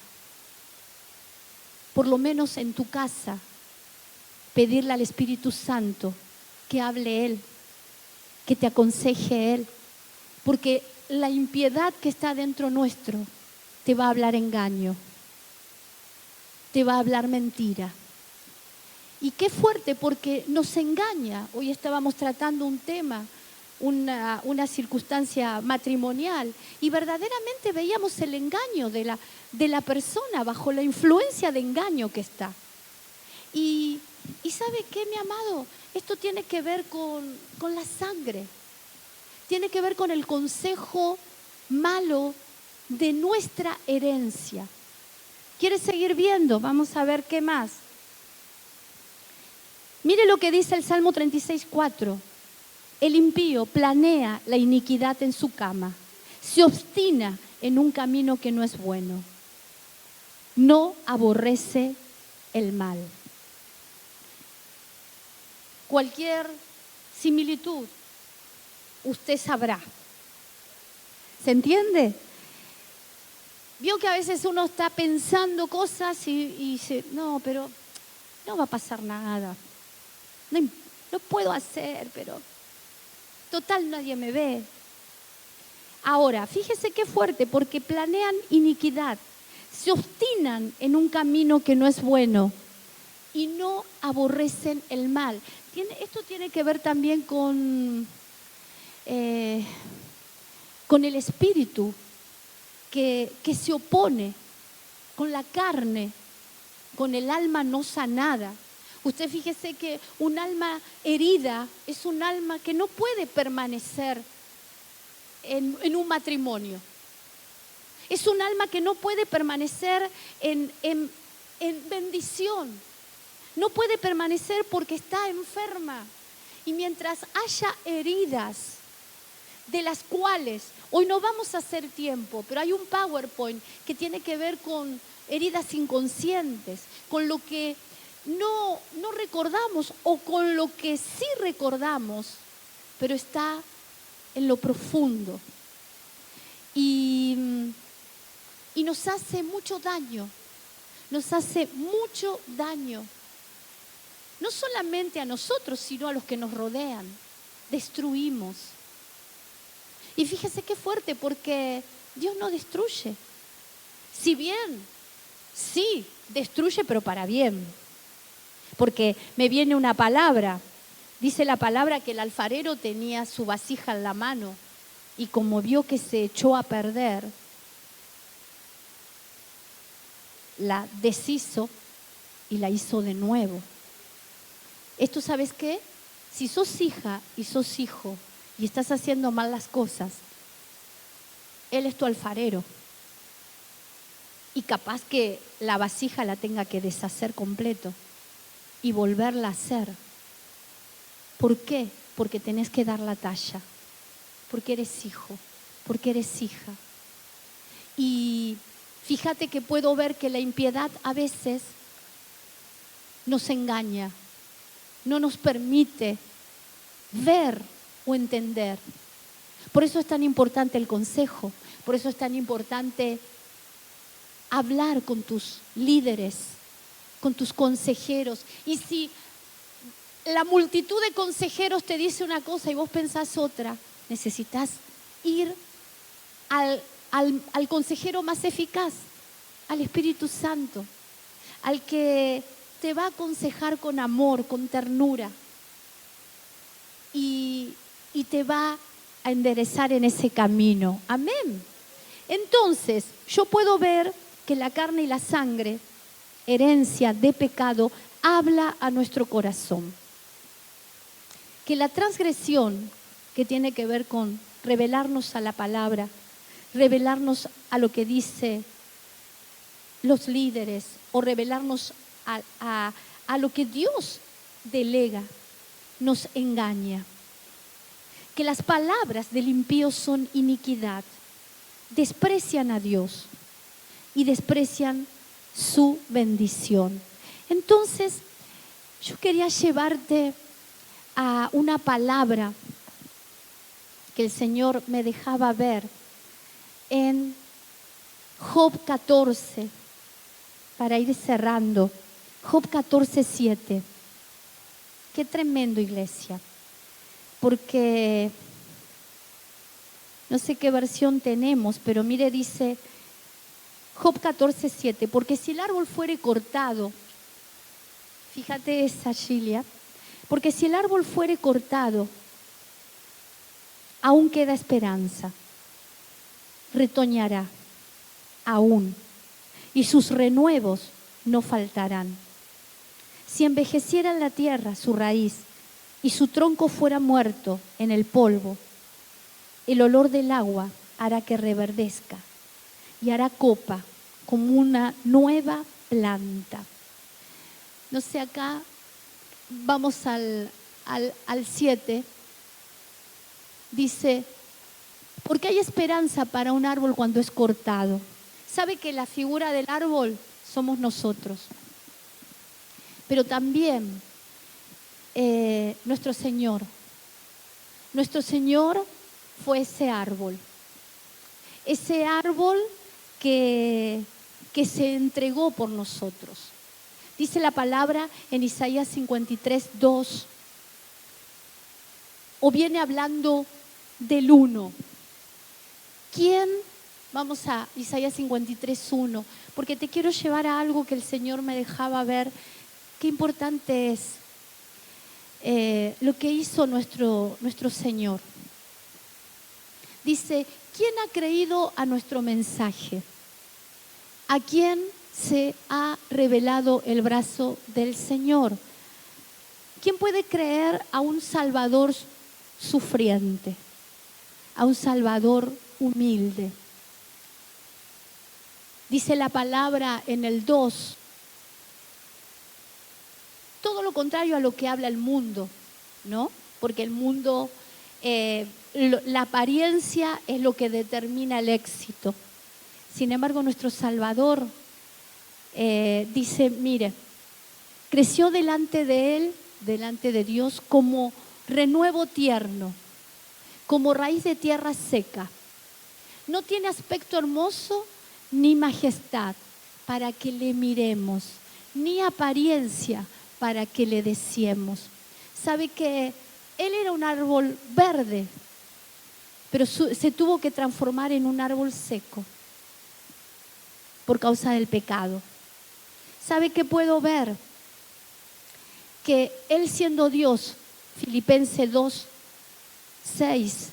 por lo menos en tu casa, pedirle al Espíritu Santo que hable Él, que te aconseje Él, porque la impiedad que está dentro nuestro te va a hablar engaño, te va a hablar mentira. Y qué fuerte, porque nos engaña. Hoy estábamos tratando un tema, una circunstancia matrimonial, y verdaderamente veíamos el engaño de la persona bajo la influencia de engaño que está. Y ¿sabe qué, mi amado? Esto tiene que ver con la sangre, tiene que ver con el consejo malo de nuestra herencia. ¿Quieres seguir viendo? Vamos a ver qué más. Mire lo que dice el Salmo 36:4. El impío planea la iniquidad en su cama, se obstina en un camino que no es bueno, no aborrece el mal. Cualquier similitud, usted sabrá. ¿Se entiende? Vio que a veces uno está pensando cosas y dice, no, pero no va a pasar nada. No puedo hacer, pero total nadie me ve. Ahora, fíjese qué fuerte, porque planean iniquidad, se obstinan en un camino que no es bueno y no aborrecen el mal. Esto tiene que ver también con el espíritu que se opone, con la carne, con el alma no sanada. Usted fíjese que un alma herida es un alma que no puede permanecer en un matrimonio. Es un alma que no puede permanecer en bendición. No puede permanecer porque está enferma. Y mientras haya heridas, de las cuales hoy no vamos a hacer tiempo, pero hay un PowerPoint que tiene que ver con heridas inconscientes, con lo que no recordamos o con lo que sí recordamos, pero está en lo profundo. Y nos hace mucho daño, nos hace mucho daño. No solamente a nosotros, sino a los que nos rodean. Destruimos. Y fíjese qué fuerte, porque Dios no destruye. Si bien, sí, destruye, pero para bien. Porque me viene una palabra. Dice la palabra que el alfarero tenía su vasija en la mano y como vio que se echó a perder, la deshizo y la hizo de nuevo. Esto, ¿sabes qué? Si sos hija y sos hijo y estás haciendo mal las cosas, Él es tu alfarero. Y capaz que la vasija la tenga que deshacer completo y volverla a hacer. ¿Por qué? Porque tenés que dar la talla. Porque eres hijo, porque eres hija. Y fíjate que puedo ver que la impiedad a veces nos engaña, no nos permite ver o entender. Por eso es tan importante el consejo, por eso es tan importante hablar con tus líderes, con tus consejeros. Y si la multitud de consejeros te dice una cosa y vos pensás otra, necesitas ir al consejero más eficaz, al Espíritu Santo, al que te va a aconsejar con amor, con ternura y te va a enderezar en ese camino. Amén. Entonces, yo puedo ver que la carne y la sangre, herencia de pecado, habla a nuestro corazón. Que la transgresión, que tiene que ver con revelarnos a la palabra, revelarnos a lo que dice los líderes o revelarnos a lo que Dios delega, nos engaña. Que las palabras del impío son iniquidad, desprecian a Dios y desprecian su bendición. Entonces, yo quería llevarte a una palabra que el Señor me dejaba ver en Job 14, para ir cerrando. Job 14:7. Qué tremendo, iglesia. Porque no sé qué versión tenemos, pero mire, dice Job 14:7. Porque si el árbol fuere cortado, fíjate esa, Gilia, porque si el árbol fuere cortado, aún queda esperanza, retoñará aún, y sus renuevos no faltarán. Si envejeciera en la tierra su raíz y su tronco fuera muerto en el polvo, el olor del agua hará que reverdezca y hará copa como una nueva planta. No sé, acá vamos al 7. Dice, porque hay esperanza para un árbol cuando es cortado. ¿Sabe que la figura del árbol somos nosotros? Pero también nuestro Señor. Nuestro Señor fue ese árbol. Ese árbol que se entregó por nosotros. Dice la palabra en Isaías 53:2. O viene hablando del uno. ¿Quién? Vamos a Isaías 53:1, porque te quiero llevar a algo que el Señor me dejaba ver qué importante es lo que hizo nuestro Señor. Dice, ¿quién ha creído a nuestro mensaje? ¿A quién se ha revelado el brazo del Señor? ¿Quién puede creer a un Salvador sufriente, a un Salvador humilde? Dice la palabra en el 2, todo lo contrario a lo que habla el mundo, ¿no? Porque el mundo, la apariencia es lo que determina el éxito. Sin embargo, nuestro Salvador dice, mire, creció delante de Él, delante de Dios, como renuevo tierno, como raíz de tierra seca. No tiene aspecto hermoso ni majestad para que le miremos, ni apariencia para que le deseemos. Sabe que Él era un árbol verde, pero se tuvo que transformar en un árbol seco por causa del pecado. ¿Sabe qué puedo ver? Que Él siendo Dios, Filipenses 2:6,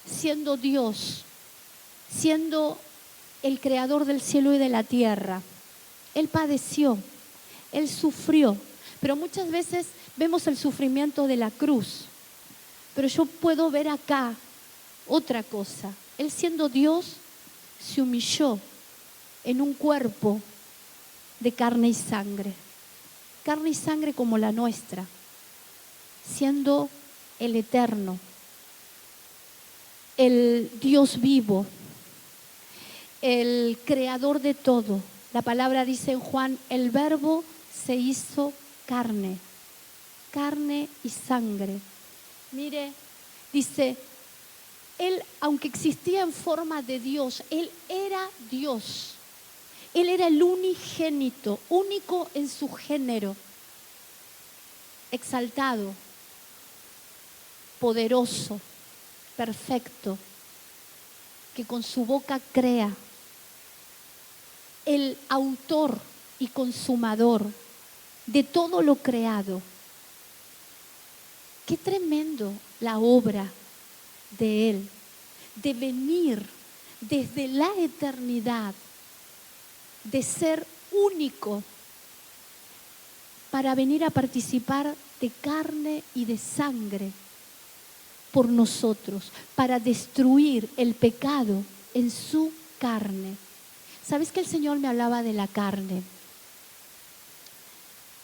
siendo Dios, siendo el creador del cielo y de la tierra, Él padeció, Él sufrió, pero muchas veces vemos el sufrimiento de la cruz, pero yo puedo ver acá otra cosa. Él siendo Dios se humilló en un cuerpo de carne y sangre como la nuestra, siendo el eterno, el Dios vivo, el creador de todo. La palabra dice en Juan, el Verbo se hizo carne y sangre. Mire, dice, Él, aunque existía en forma de Dios, Él era Dios. Él era el unigénito, único en su género, exaltado, poderoso, perfecto, que con su boca crea, el autor y consumador de todo lo creado. Qué tremendo la obra de Él, de venir desde la eternidad, de ser único para venir a participar de carne y de sangre por nosotros, para destruir el pecado en su carne. ¿Sabes que el Señor me hablaba de la carne?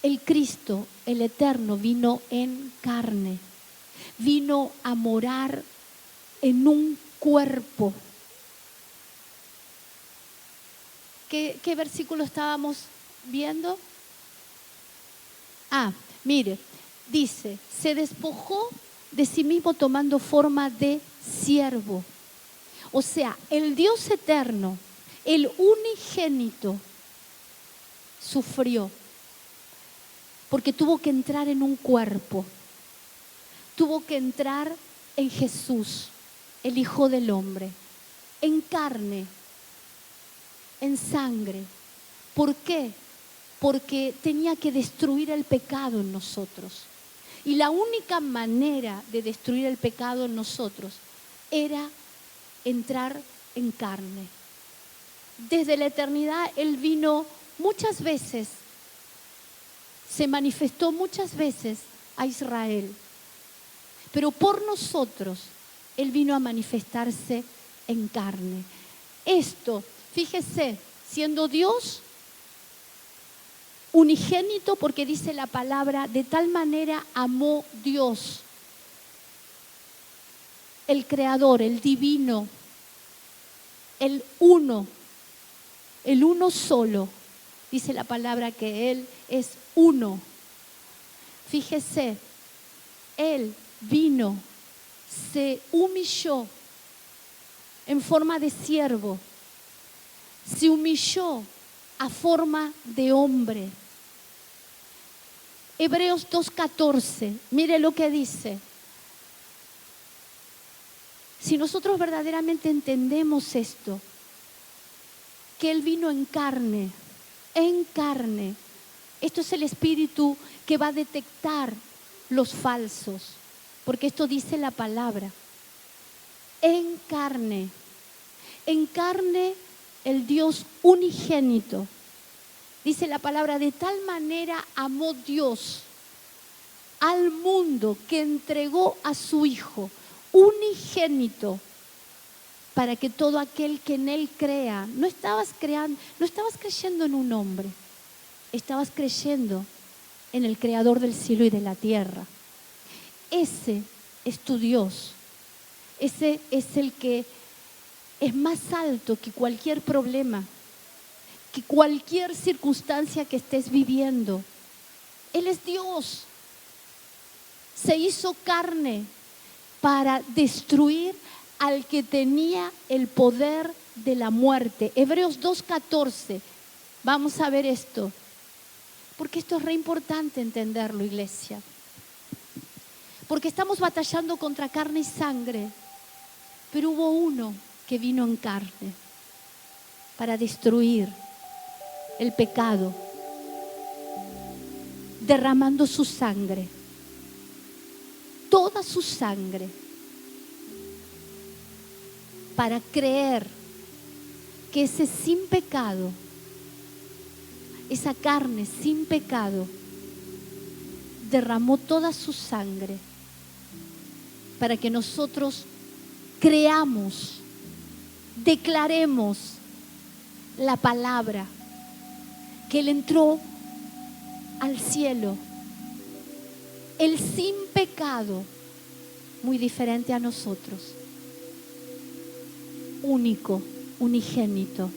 El Cristo, el Eterno, vino en carne, vino a morar en un cuerpo. ¿Qué versículo estábamos viendo? Mire, dice, se despojó de sí mismo tomando forma de siervo. O sea, el Dios eterno, el unigénito, sufrió porque tuvo que entrar en un cuerpo, tuvo que entrar en Jesús, el Hijo del Hombre, en carne, en sangre. ¿Por qué? Porque tenía que destruir el pecado en nosotros. Y la única manera de destruir el pecado en nosotros era entrar en carne. Desde la eternidad Él vino muchas veces, se manifestó muchas veces a Israel. Pero por nosotros Él vino a manifestarse en carne. Esto, fíjese, siendo Dios unigénito, porque dice la palabra, de tal manera amó Dios, el creador, el divino, el uno solo. Dice la palabra que Él es uno. Fíjese, Él vino, se humilló en forma de siervo, se humilló a forma de hombre. Hebreos 2:14, mire lo que dice. Si nosotros verdaderamente entendemos esto, que Él vino en carne, Esto es el espíritu que va a detectar los falsos, porque esto dice la palabra. En carne el Dios unigénito. Dice la palabra, de tal manera amó Dios al mundo que entregó a su Hijo unigénito, para que todo aquel que en Él crea, no estabas creyendo en un hombre, estabas creyendo en el Creador del cielo y de la tierra. Ese es tu Dios, ese es el que es más alto que cualquier problema, que cualquier circunstancia que estés viviendo. Él es Dios. Se hizo carne para destruir al que tenía el poder de la muerte. Hebreos 2:14. Vamos a ver esto, porque esto es re importante entenderlo, iglesia. Porque estamos batallando contra carne y sangre, pero hubo uno que vino en carne para destruir el pecado, derramando su sangre, toda su sangre, para creer que ese sin pecado, esa carne sin pecado, derramó toda su sangre para que nosotros creamos, declaremos la palabra, que Él entró al cielo, el sin pecado, muy diferente a nosotros, único, unigénito.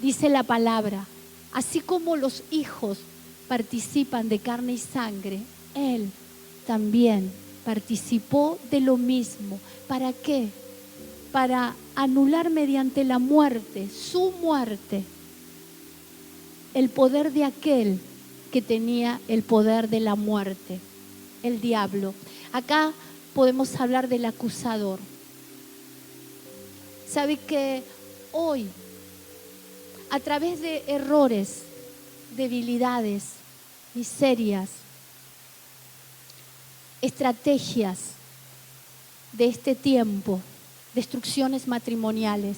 Dice la palabra, así como los hijos participan de carne y sangre, Él también participó de lo mismo. ¿Para qué? Para anular mediante la muerte, su muerte, el poder de aquel que tenía el poder de la muerte, el diablo. Acá podemos hablar del acusador. ¿Sabe que hoy, a través de errores, debilidades, miserias, estrategias de este tiempo, destrucciones matrimoniales,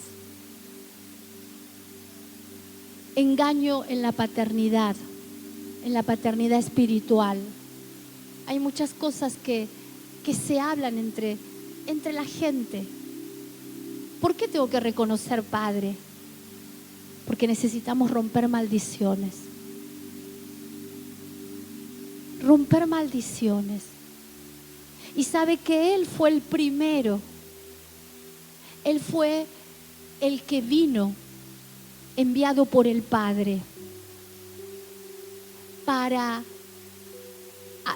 engaño en la paternidad espiritual, hay muchas cosas que se hablan entre la gente? ¿Por qué tengo que reconocer padre? Porque necesitamos romper maldiciones. Romper maldiciones. Y sabe que Él fue el primero. Él fue el que vino enviado por el Padre para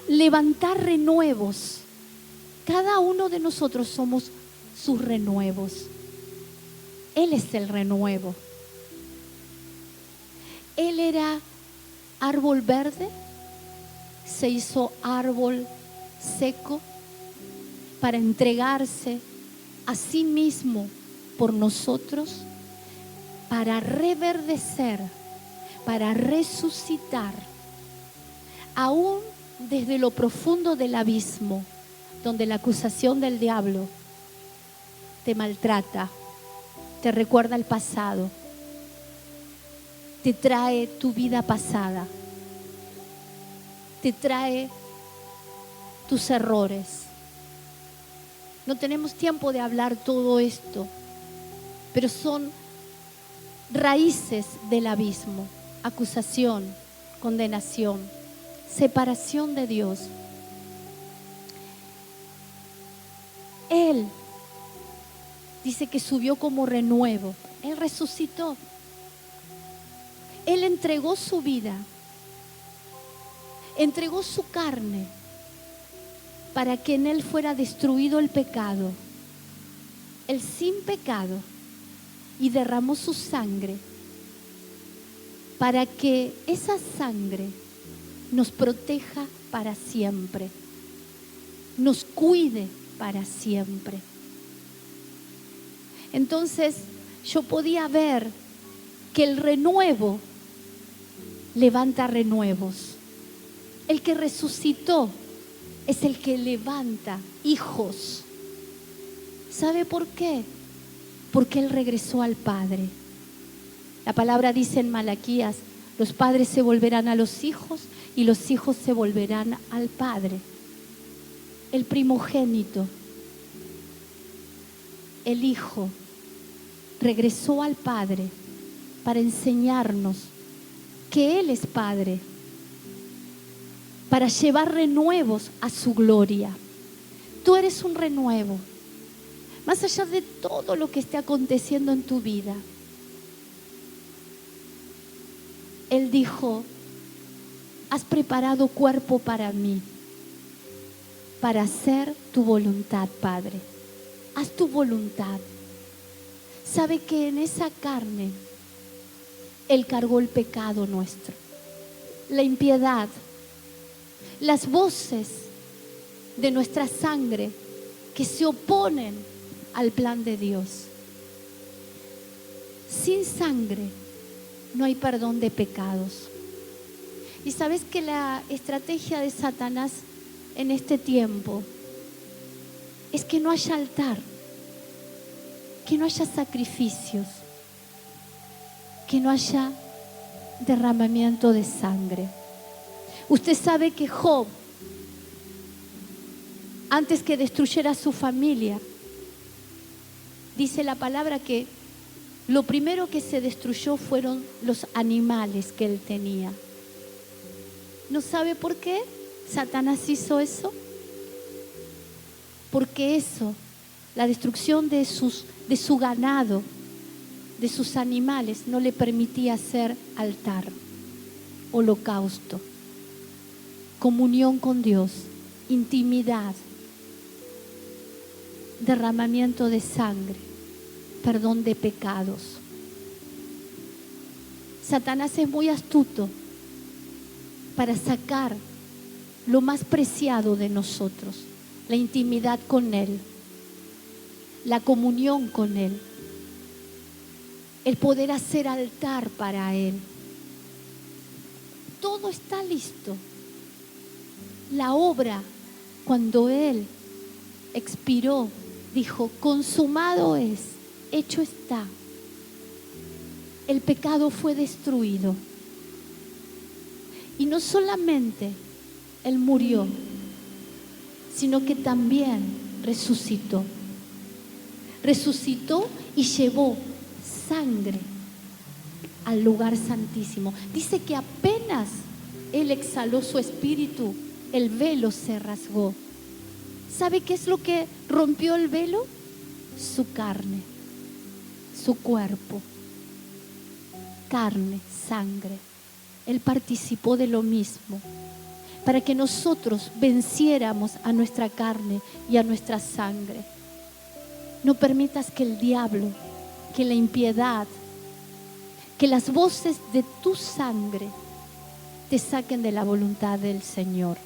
levantar renuevos. Cada uno de nosotros somos sus renuevos. Él es el renuevo. Él era árbol verde, se hizo árbol seco para entregarse a sí mismo por nosotros, para reverdecer, para resucitar, aún desde lo profundo del abismo, donde la acusación del diablo te maltrata, te recuerda el pasado, te trae tu vida pasada, te trae tus errores. No tenemos tiempo de hablar todo esto, pero son raíces del abismo: acusación, condenación, separación de Dios. Él dice que subió como renuevo. Él resucitó. Él entregó su vida, entregó su carne para que en Él fuera destruido el pecado, el sin pecado, y derramó su sangre para que esa sangre nos proteja para siempre, nos cuide para siempre. Entonces yo podía ver que el renuevo levanta renuevos. El que resucitó es el que levanta hijos. ¿Sabe por qué? Porque Él regresó al Padre. La palabra dice en Malaquías, los padres se volverán a los hijos y los hijos se volverán al Padre. El primogénito, el Hijo, regresó al Padre para enseñarnos que Él es Padre, para llevar renuevos a su gloria. Tú eres un renuevo, más allá de todo lo que esté aconteciendo en tu vida. Él dijo, has preparado cuerpo para mí, para hacer tu voluntad, Padre. Haz tu voluntad. Sabe que en esa carne Él cargó el pecado nuestro, la impiedad, las voces de nuestra sangre que se oponen al plan de Dios. Sin sangre no hay perdón de pecados. Y sabes que la estrategia de Satanás en este tiempo es que no haya altar, que no haya sacrificios, que no haya derramamiento de sangre. Usted sabe que Job, antes que destruyera a su familia, dice la palabra que lo primero que se destruyó fueron los animales que él tenía. ¿No sabe por qué Satanás hizo eso? Porque eso, la destrucción de su ganado, de sus animales, no le permitía hacer altar, holocausto, comunión con Dios, intimidad, derramamiento de sangre, perdón de pecados. Satanás es muy astuto para sacar lo más preciado de nosotros, la intimidad con Él, la comunión con Él, el poder hacer altar para Él. Todo está listo. La obra, cuando Él expiró, dijo, consumado es, hecho está. El pecado fue destruido. Y no solamente Él murió, sino que también resucitó. Resucitó y llevó sangre al lugar santísimo. Dice que apenas Él exhaló su espíritu, el velo se rasgó. ¿Sabe qué es lo que rompió el velo? Su carne, su cuerpo. Carne, sangre. Él participó de lo mismo para que nosotros venciéramos a nuestra carne y a nuestra sangre. No permitas que el diablo, que la impiedad, que las voces de tu sangre te saquen de la voluntad del Señor.